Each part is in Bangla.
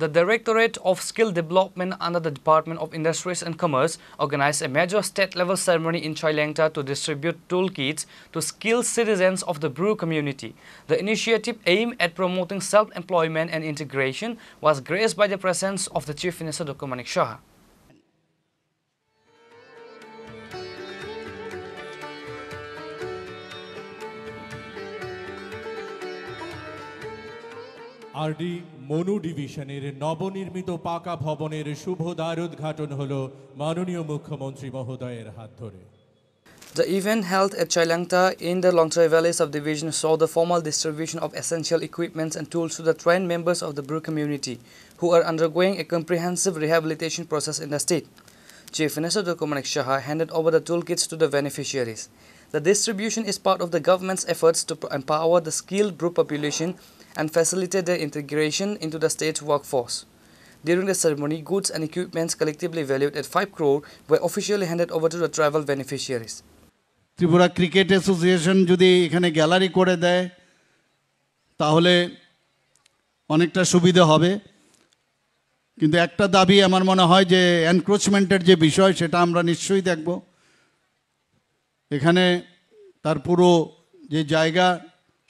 The Directorate of Skill Development under the Department of Industries and Commerce organized a major state-level ceremony in Choi Leng to distribute toolkits to skilled citizens of the Bru community. The initiative aimed at promoting self-employment and integration was graced by the presence of the Chief Minister Dr. Manik Shah. RD Manu ডিভিশনের নবনির্মিত পাকা ভবনের শুভ দ্বারোদ্ঘাটন হলো মাননীয় মুখ্যমন্ত্রী মহোদয়ের হাত ধরে। The event held at Choi Leng in the Longchoi Valley subdivision saw the formal distribution of essential equipments and tools to the trained members of the Bru community who are undergoing a comprehensive rehabilitation process in the state. Chief Minister Dr. Manik Shah handed over the toolkits to the beneficiaries. The distribution is part of the government's efforts to empower the skilled Bru population and facilitate their integration into the state's workforce. During the ceremony, goods and equipments collectively valued at 5 crore were officially handed over to the tribal beneficiaries. Tripura cricket association যদি এখানে গ্যালারি করে দেয় তাহলে অনেকটা সুবিধা হবে, কিন্তু একটা দাবি আমার মনে হয় যে এনক্রোচমেন্টের যে বিষয় সেটা আমরা নিশ্চয়ই দেখব। এখানে তার পুরো যে জায়গা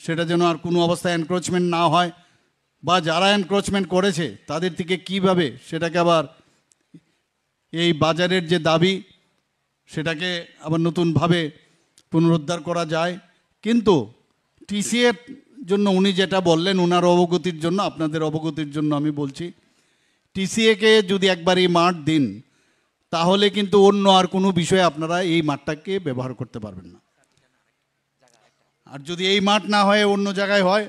সেটা যেন আর কোনো অবস্থায় এনক্রোচমেন্ট না হয়, বা যারা এনক্রোচমেন্ট করেছে তাদের থেকে কিভাবে সেটাকে আবার এই বাজারের যে দাবি সেটাকে আবার নতুনভাবে পুনরুদ্ধার করা যায়। কিন্তু টিসিএর জন্য উনি যেটা বললেন ওনার অবগতির জন্য, আপনাদের অবগতির জন্য আমি বলছি, টিসিএকে যদি একবার এই মাঠ দিন তাহলে কিন্তু অন্য আর কোনো বিষয়ে আপনারা এই মাঠটাকে ব্যবহার করতে পারবেন না। আর যদি এই মাঠ না হয় অন্য জায়গায় হয়,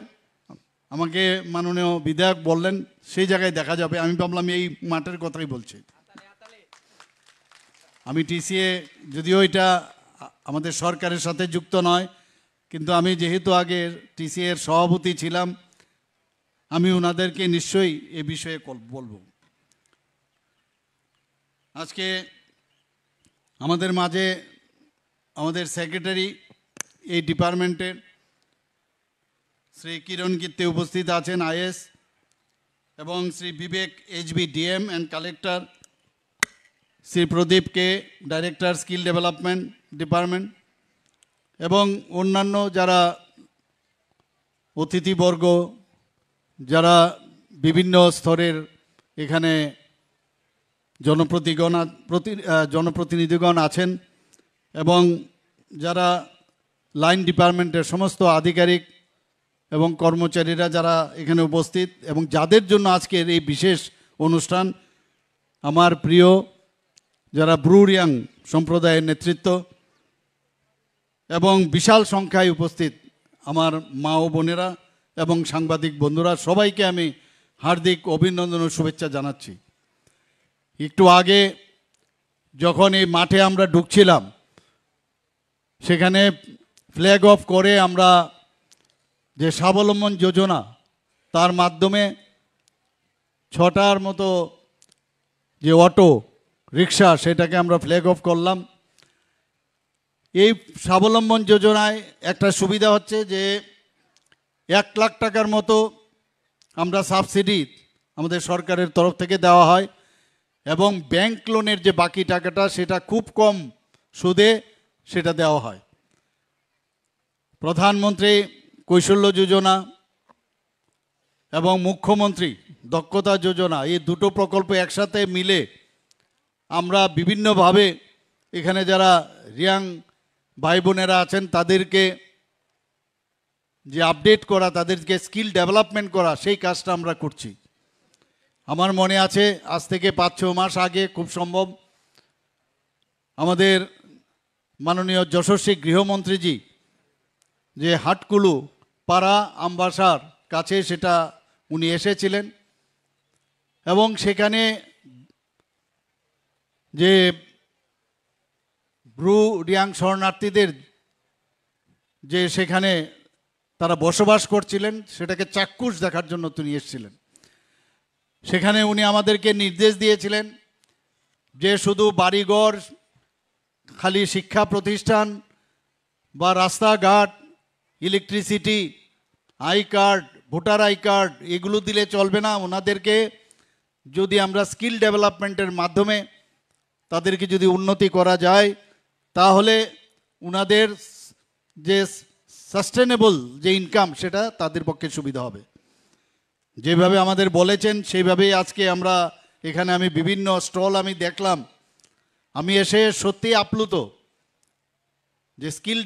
আমাকে মাননীয় বিধায়ক বললেন সেই জায়গায় দেখা যাবে। আমি ভাবলাম এই মাঠের কথাই বলছি। আমি টিসিএ যদিও এটা আমাদের সরকারের সাথে যুক্ত নয়, কিন্তু আমি যেহেতু আগে টিসিএর সভাপতি ছিলাম, আমি ওনাদেরকে নিশ্চয়ই এ বিষয়ে বলবো। আজকে আমাদের মাঝে আমাদের সেক্রেটারি এই ডিপার্টমেন্টের শ্রী কিরণ কীর্তি উপস্থিত আছেন, আইএস, এবং Shri Vivek HB DM and collector, Shri Pradeep K director skill development department, এবং অন্যান্য যারা অতিথিবর্গ, যারা বিভিন্ন স্তরের এখানে জনপ্রতিনিধিগণ আছেন, এবং যারা লাইন ডিপার্টমেন্টের সমস্ত আধিকারিক এবং কর্মচারীরা যারা এখানে উপস্থিত, এবং যাদের জন্য আজকের এই বিশেষ অনুষ্ঠান, আমার প্রিয় যারা ব্রু রিয়াং সম্প্রদায়ের নেতৃত্ব এবং বিশাল সংখ্যায় উপস্থিত আমার মা ও বোনেরা এবং সাংবাদিক বন্ধুরা, সবাইকে আমি হার্দিক অভিনন্দন ও শুভেচ্ছা জানাচ্ছি। একটু আগে যখন এই মাঠে আমরা ঢুকছিলাম সেখানে ফ্ল্যাগ অফ করে আমরা যে স্বাবলম্বন যোজনা তার মাধ্যমে 6টার মতো যে অটো রিক্সা সেটাকে আমরা ফ্ল্যাগ অফ করলাম। এই স্বাবলম্বন যোজনায় একটা সুবিধা হচ্ছে যে 1 লাখ টাকার মতো আমরা সাবসিডি আমাদের সরকারের তরফ থেকে দেওয়া হয়, এবং ব্যাংক লোনের যে বাকি টাকাটা সেটা খুব কম সুদে সেটা দেওয়া হয়। প্রধানমন্ত্রী কৌশল্য যোজনা এবং মুখ্যমন্ত্রী দক্ষতা যোজনা, এই দুটো প্রকল্প একসাথে মিলে আমরা বিভিন্নভাবে এখানে যারা রিয়াং ভাই বোনেরা আছেন তাদেরকে যে আপডেট করা, তাদেরকে স্কিল ডেভেলপমেন্ট করা, সেই কাজটা আমরা করছি। আমার মনে আছে আজ থেকে 5-6 মাস আগে খুব সম্ভব আমাদের মাননীয় যশস্বী গৃহমন্ত্রীজি যে হাটকুলু পাড়া আমবাসার কাছে সেটা উনি এসেছিলেন, এবং সেখানে যে ব্রু রিয়াং শরণার্থীদের যে সেখানে তারা বসবাস করছিলেন সেটাকে চাক্ষুষ দেখার জন্য তিনি এসেছিলেন। সেখানে উনি আমাদেরকে নির্দেশ দিয়েছিলেন যে শুধু বাড়িঘর, খালি শিক্ষা প্রতিষ্ঠান বা রাস্তাঘাট, electricity, I card, voter I card এগুলো দিলে চলবে না। ওনাদেরকে যদি আমরা স্কিল ডেভেলপমেন্টের মাধ্যমে তাদেরকে যদি উন্নতি করা যায় তাহলে উনাদের যে সাস্টেনেবল যে ইনকাম সেটা তাদের পক্ষে সুবিধা হবে। যেভাবে আমাদের বলেছেন সেইভাবেই আজকে আমরা এখানে আমি বিভিন্ন স্টল আমি দেখলাম, আমি এসে সত্যি আপ্লুত যে স্কিল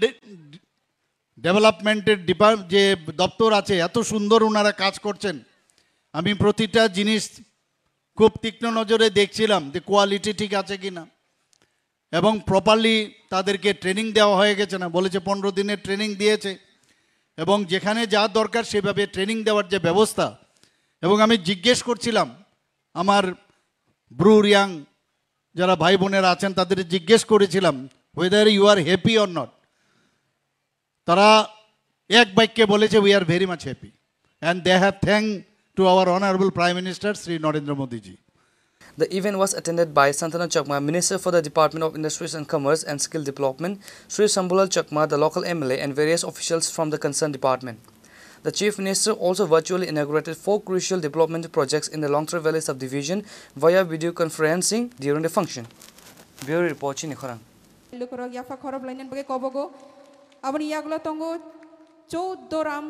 ডেভেলপমেন্টের যে দপ্তর আছে এত সুন্দর ওনারা কাজ করছেন। আমি প্রতিটা জিনিস খুব তীক্ষ্ণ নজরে দেখছিলাম যে কোয়ালিটি ঠিক আছে কি না, এবং প্রপারলি তাদেরকে ট্রেনিং দেওয়া হয়ে গেছে না, বলেছে 15 দিনের ট্রেনিং দিয়েছে, এবং যেখানে যা দরকার সেভাবে ট্রেনিং দেওয়ার যে ব্যবস্থা। এবং আমি জিজ্ঞেস করছিলাম আমার ব্রু ইয়াং যারা ভাই বোনেরা আছেন তাদের জিজ্ঞেস করেছিলাম whether you are happy or not, তারা এক বাক্যে বলেছে we are very much happy and they have thanked to our honorable Prime Minister Sri Narendra Modi ji. The event was attended by Santana Chakma, Minister for the Department of Industries and Commerce and Skill Development, Sri Shambulal Chakma, the local MLA, and various officials from the concerned department. The Chief Minister also virtually inaugurated 4 crucial development projects in the Longtray Valley subdivision via video conferencing during the function. Bureau report Chinikhorang. Lukorog yafa khorob lainen bage kobogo abani yaglo tongo 14 ram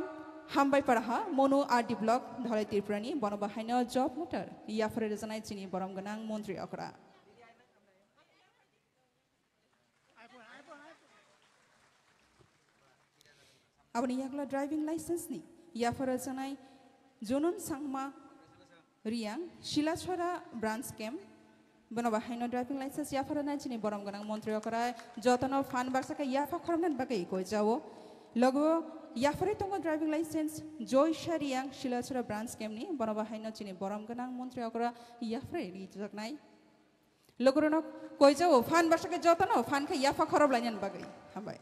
hambai paraha monu RD block dhalai tirprani bonobahaina job motor yafare rejanai chini borom ganang montri okra abani yaglo driving license ni yafare rejanai jonun sangma riang shilachora branch camp bonobahaina driving license yafare na chini borom ganang montri okra jotano fan baksaka yafa khoromnan bagai koi jawo logo yafare tongo driving license joy shariang shilachora branch camp ni bonobahaina chini borom ganang montri okra yafare ri jaknai logorono koi jawo fan baksaka jotano fan kha yafa khorob lainen bagai hambai